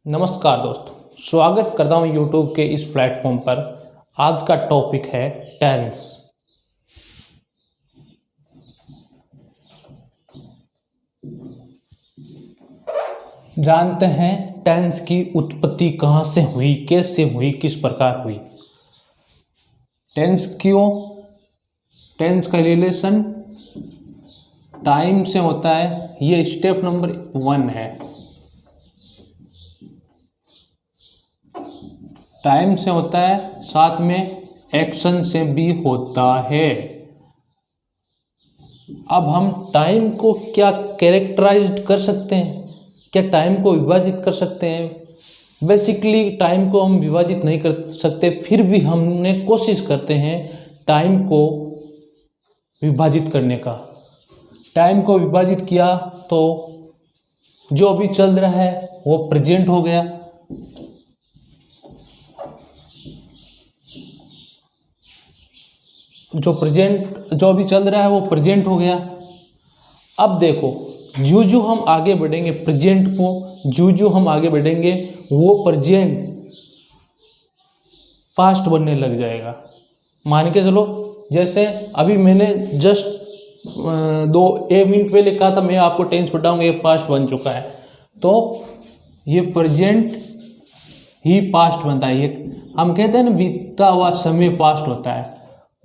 नमस्कार दोस्तों, स्वागत करता हूँ YouTube के इस प्लेटफॉर्म पर। आज का टॉपिक है टेंस। जानते हैं टेंस की उत्पत्ति कहाँ से हुई, कैसे हुई, किस प्रकार हुई। टेंस का रिलेशन टाइम से होता है। ये स्टेप नंबर 1 है। टाइम से होता है, साथ में एक्शन से भी होता है। अब हम टाइम को क्या कैरेक्टराइज कर सकते हैं, क्या टाइम को विभाजित कर सकते हैं। बेसिकली टाइम को हम विभाजित नहीं कर सकते, फिर भी हमने कोशिश करते हैं टाइम को विभाजित करने का। टाइम को विभाजित किया तो जो अभी चल रहा है वो प्रेजेंट हो गया। जो अभी चल रहा है वो प्रेजेंट हो गया। अब देखो, जो हम आगे बढ़ेंगे प्रेजेंट को, जो हम आगे बढ़ेंगे वो प्रेजेंट पास्ट बनने लग जाएगा। मान के चलो, जैसे अभी मैंने जस्ट 1 मिनट पहले कहा था मैं आपको टेंस बताऊंगा, ये पास्ट बन चुका है, तो ये प्रेजेंट ही पास्ट बनता है। ये हम कहते हैं ना, बीता हुआ समय पास्ट होता है।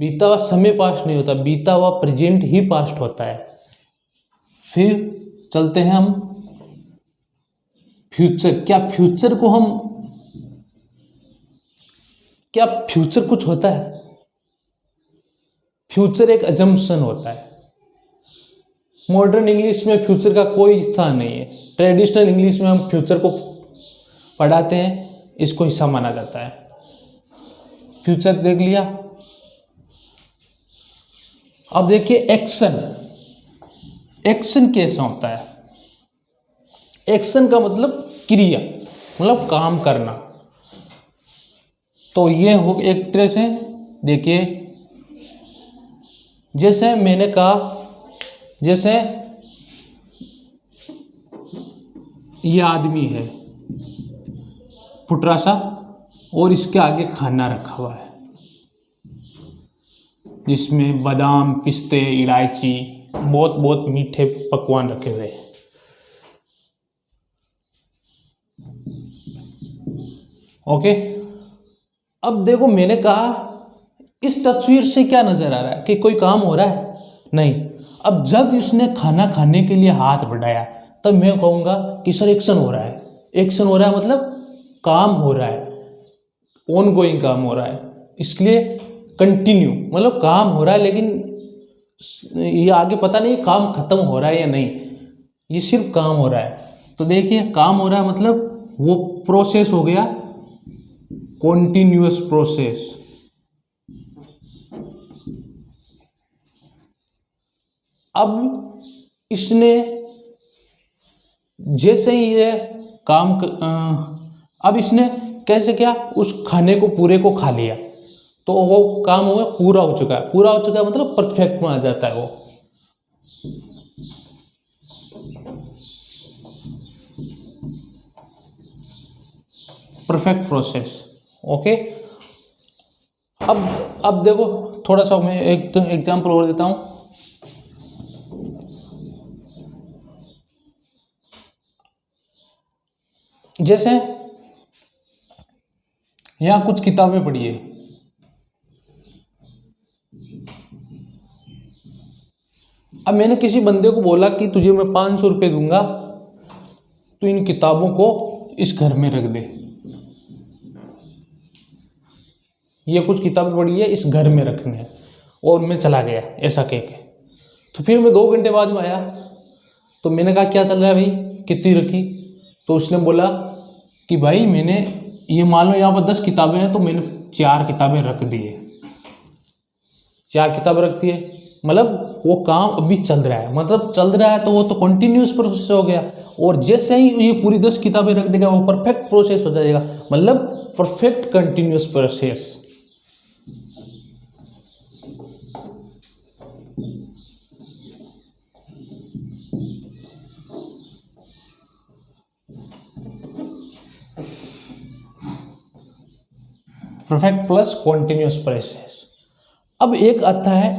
बीता हुआ समय पास्ट नहीं होता, बीता हुआ प्रेजेंट ही पास्ट होता है। फिर चलते हैं हम फ्यूचर। क्या फ्यूचर कुछ होता है? फ्यूचर एक अजम्पशन होता है। मॉडर्न इंग्लिश में फ्यूचर का कोई स्थान नहीं है। ट्रेडिशनल इंग्लिश में हम फ्यूचर को पढ़ाते हैं, इसको हिस्सा माना जाता है। फ्यूचर देख लिया। अब देखिए एक्शन कैसा होता है। एक्शन का मतलब क्रिया, मतलब काम करना। तो ये हो एक तरह से, देखिए जैसे मैंने कहा, जैसे ये आदमी है फुटरा सा, और इसके आगे खाना रखा हुआ है जिसमें बादाम, पिस्ते, इलायची, बहुत मीठे पकवान रखे हुए हैं। ओके, अब देखो मैंने कहा इस तस्वीर से क्या नजर आ रहा है कि कोई काम हो रहा है? नहीं। अब जब इसने खाना खाने के लिए हाथ बढ़ाया तब मैं कहूँगा कि सर एक्शन हो रहा है। एक्शन हो रहा है मतलब काम हो रहा है, ऑनगोइंग काम हो रहा है। इसलिए कंटिन्यू मतलब काम हो रहा है, लेकिन ये आगे पता नहीं काम खत्म हो रहा है या नहीं, ये सिर्फ काम हो रहा है। तो देखिए काम हो रहा है मतलब वो प्रोसेस हो गया, कॉन्टिन्यूअस प्रोसेस। अब इसने जैसे ही ये काम अब इसने कैसे किया, उस खाने को पूरे को खा लिया, तो वो काम हो गया, पूरा हो चुका है। पूरा हो चुका है मतलब परफेक्ट में आ जाता है वो। Perfect process. ओके, अब देखो थोड़ा सा मैं एक एग्जांपल और देता हूं। जैसे यहां कुछ किताबें पढ़ी है, अब मैंने किसी बंदे को बोला कि तुझे मैं 500 रुपये दूंगा, तो इन किताबों को इस घर में रख दे। ये कुछ किताबें पढ़ी है, इस घर में रखने हैं, और मैं चला गया ऐसा कह के। तो फिर मैं 2 घंटे बाद में आया, तो मैंने कहा क्या चल रहा है भाई, कितनी रखी? तो उसने बोला कि भाई मैंने ये मान लो यहाँ पर 10 किताबें हैं, तो मैंने 4 किताबें रख दी है। 4 किताबें रख दी है मतलब वो काम अभी चल रहा है, मतलब चल रहा है तो वो तो कंटिन्यूस प्रोसेस हो गया। और जैसे ही ये पूरी 10 किताबें रख देगा वो परफेक्ट प्रोसेस हो जाएगा, मतलब perfect continuous process. Perfect plus continuous process. अब एक आता है,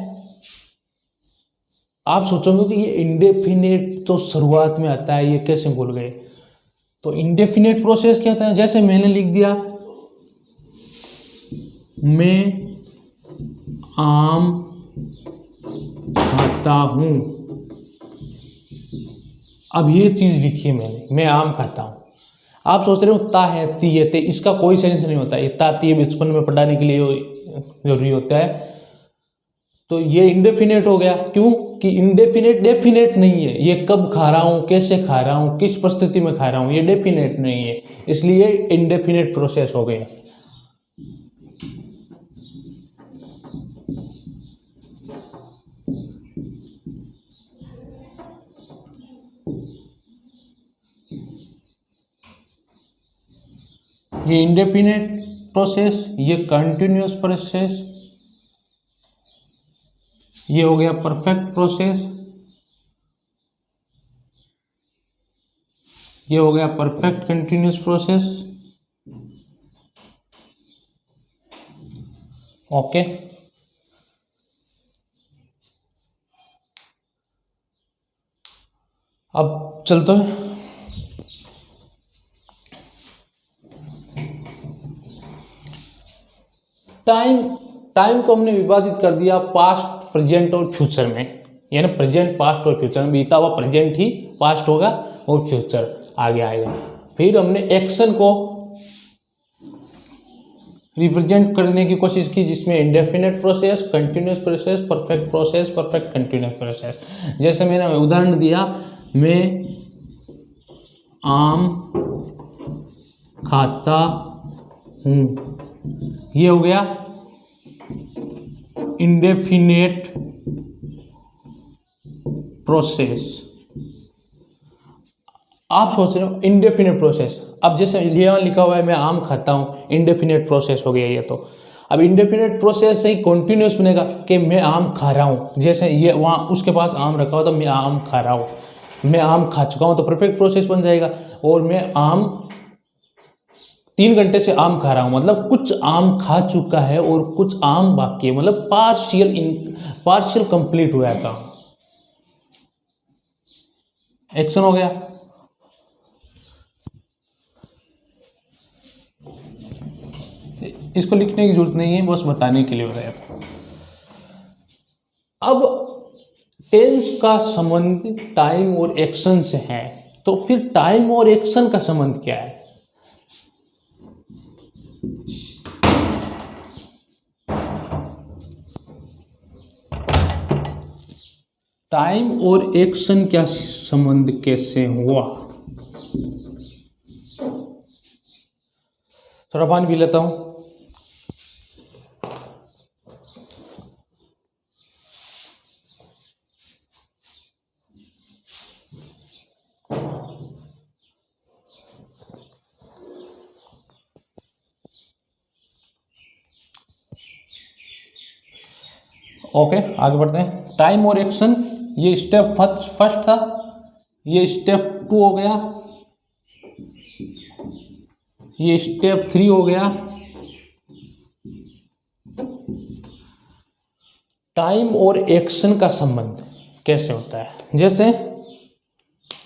आप सोचोगे कि ये इंडेफिनेट तो शुरुआत में आता है, ये कैसे भूल गए। तो इंडेफिनेट प्रोसेस क्या होता है, जैसे मैंने लिख दिया मैं आम खाता हूं। अब ये चीज लिखी है मैंने, मैं आम खाता हूं। आप सोच रहे हो ता है ती है ते, इसका कोई सेंस नहीं होता। ये ता ती बचपन में पढ़ाने के लिए जरूरी होता है। तो ये इंडेफिनेट हो गया, क्यों कि इंडेफिनेट डेफिनेट नहीं है। ये कब खा रहा हूं, कैसे खा रहा हूं, किस परिस्थिति में खा रहा हूं, ये डेफिनेट नहीं है, इसलिए इंडेफिनेट प्रोसेस हो गया। ये इंडेफिनेट प्रोसेस, ये कंटिन्यूअस प्रोसेस, ये हो गया परफेक्ट प्रोसेस, ये हो गया परफेक्ट कंटिन्यूअस प्रोसेस। ओके, अब चलते हैं टाइम को हमने विभाजित कर दिया पास्ट, प्रेजेंट और फ्यूचर में, यानी प्रेजेंट, पास्ट और फ्यूचर में। बीता हुआ प्रेजेंट ही पास्ट होगा और फ्यूचर आगे आएगा। फिर हमने एक्शन को रिप्रेजेंट करने की कोशिश की, जिसमें indefinite process, continuous process, perfect process, perfect continuous process. जैसे मैंने उदाहरण दिया, मैं आम खाता हूं, ये हो गया इंडेफिनेट प्रोसेस। आप सोच रहे हो इंडेफिनेट प्रोसेस, अब जैसे यहाँ लिखा हुआ है मैं आम खाता हूं, इंडेफिनेट प्रोसेस हो गया ये। तो अब इंडेफिनेट प्रोसेस से ही कॉन्टिन्यूस बनेगा कि मैं आम खा रहा हूं। जैसे ये वहाँ उसके पास आम रखा हुआ तो मैं आम खा रहा हूं, मैं आम खा चुका हूं, तो परफेक्ट प्रोसेस बन जाएगा। और मैं आम 3 घंटे से आम खा रहा हूं, मतलब कुछ आम खा चुका है और कुछ आम बाकी है, मतलब पार्शियल कंप्लीट हुआ है काम, एक्शन हो गया। इसको लिखने की जरूरत नहीं है, बस बताने के लिए बताया था। अब टेंस का संबंध टाइम और एक्शन से है, तो फिर टाइम और एक्शन का संबंध क्या है? टाइम और एक्शन क्या संबंध कैसे हुआ? थोड़ा पानी पी लेता हूं। ओके, आगे बढ़ते हैं। टाइम और एक्शन, ये स्टेप फर्स्ट था, ये स्टेप 2 हो गया, ये स्टेप 3 हो गया। टाइम और एक्शन का संबंध कैसे होता है? जैसे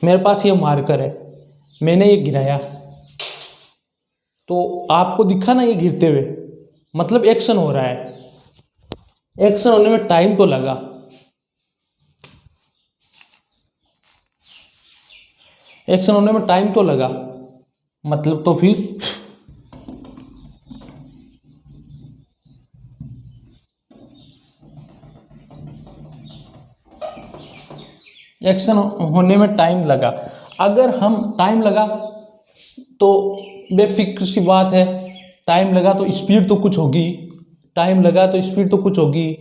मेरे पास ये मार्कर है, मैंने ये गिराया, तो आपको दिखा ना ये गिरते हुए, मतलब एक्शन हो रहा है। एक्शन होने में टाइम तो लगा, एक्शन होने में टाइम तो लगा, मतलब तो फिर एक्शन होने में टाइम लगा। अगर हम टाइम लगा तो बेफिक्र सी बात है, टाइम लगा तो स्पीड तो कुछ होगी, टाइम लगा तो स्पीड तो कुछ होगी,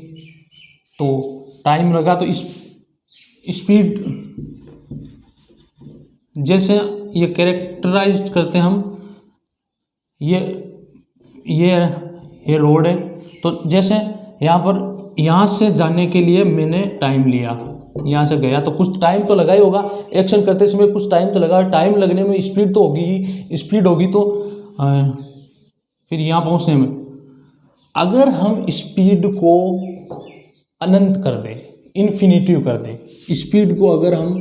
तो टाइम लगा तो स्पीड, जैसे ये कैरेक्टराइज करते हैं हम, ये रोड है, तो जैसे यहाँ पर, यहाँ से जाने के लिए मैंने टाइम लिया, यहाँ से गया तो कुछ टाइम तो लगा ही होगा, एक्शन करते समय कुछ टाइम तो लगा, टाइम लगने में स्पीड तो होगी ही, स्पीड होगी तो फिर यहाँ पहुँचने में अगर हम स्पीड को अनंत कर दें, इन्फिनिटिव कर दें, स्पीड को अगर हम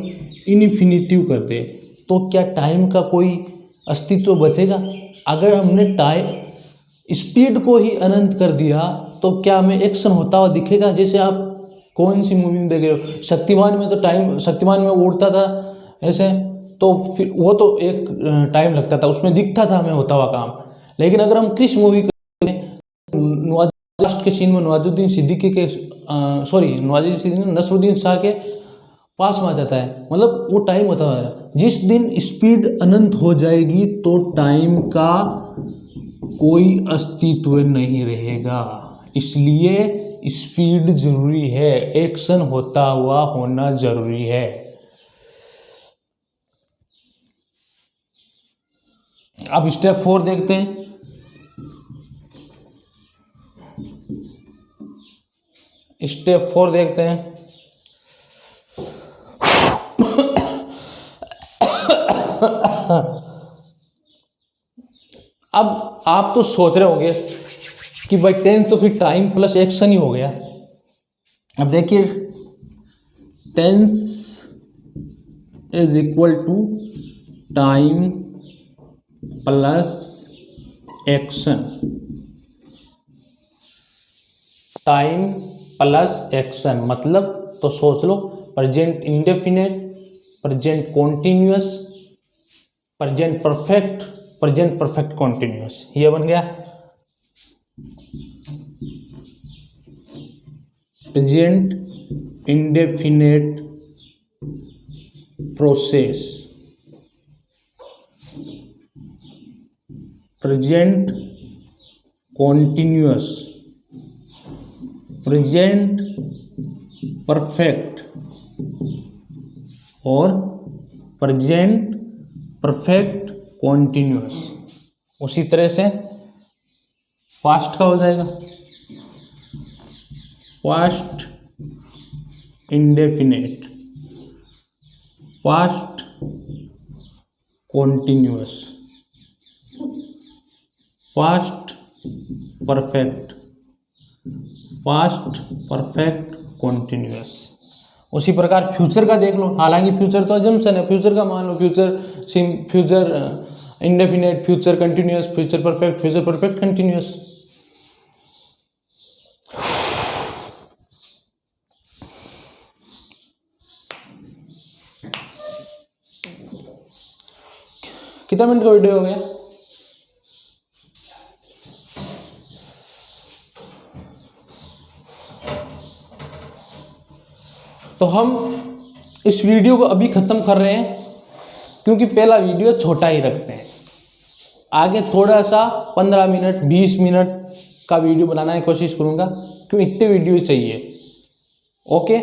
इन्फिनिटिव कर दें तो क्या टाइम का कोई अस्तित्व बचेगा? अगर हमने टाइम स्पीड को ही अनंत कर दिया तो क्या हमें एक्शन होता हुआ दिखेगा? जैसे आप कौन सी मूवी में देख रहे हो, शक्तिमान में तो टाइम, शक्तिमान में उड़ता था ऐसे, तो फिर वो तो एक टाइम लगता था, उसमें दिखता था हमें होता हुआ काम। लेकिन अगर हम क्रिश मूवी लास्ट के सीन में नवाजुद्दीन सिद्दीकी के नवाजुद्दीन सिद्दीकी नसरुद्दीन शाह के पास में आ जाता है, मतलब वो टाइम होता है। जिस दिन स्पीड अनंत हो जाएगी तो टाइम का कोई अस्तित्व नहीं रहेगा। इसलिए स्पीड जरूरी है, एक्शन होता हुआ होना जरूरी है। अब स्टेप 4 देखते हैं। स्टेप 4 देखते हैं। अब आप तो सोच रहे होंगे कि भाई टेंस तो फिर टाइम प्लस एक्शन ही हो गया। अब देखिए, tense is equal to time plus action, time plus action मतलब तो सोच लो, present indefinite, present continuous, present perfect, present perfect continuous, ये बन गया present indefinite process, present continuous, present perfect और प्रेजेंट परफेक्ट कॉन्टिन्यूअस। उसी तरह से पास्ट का हो जाएगा past indefinite, past continuous, past perfect, past perfect continuous. उसी प्रकार फ्यूचर का देख लो, हालांकि फ्यूचर तो अजम्पशन है, फ्यूचर का मान लो future indefinite, future continuous, future perfect continuous. कितना मिनट का वीडियो हो गया? तो हम इस वीडियो को अभी ख़त्म कर रहे हैं क्योंकि पहला वीडियो छोटा ही रखते हैं। आगे थोड़ा सा 15 मिनट 20 मिनट का वीडियो बनाने की कोशिश करूँगा क्योंकि इतने वीडियो चाहिए। ओके।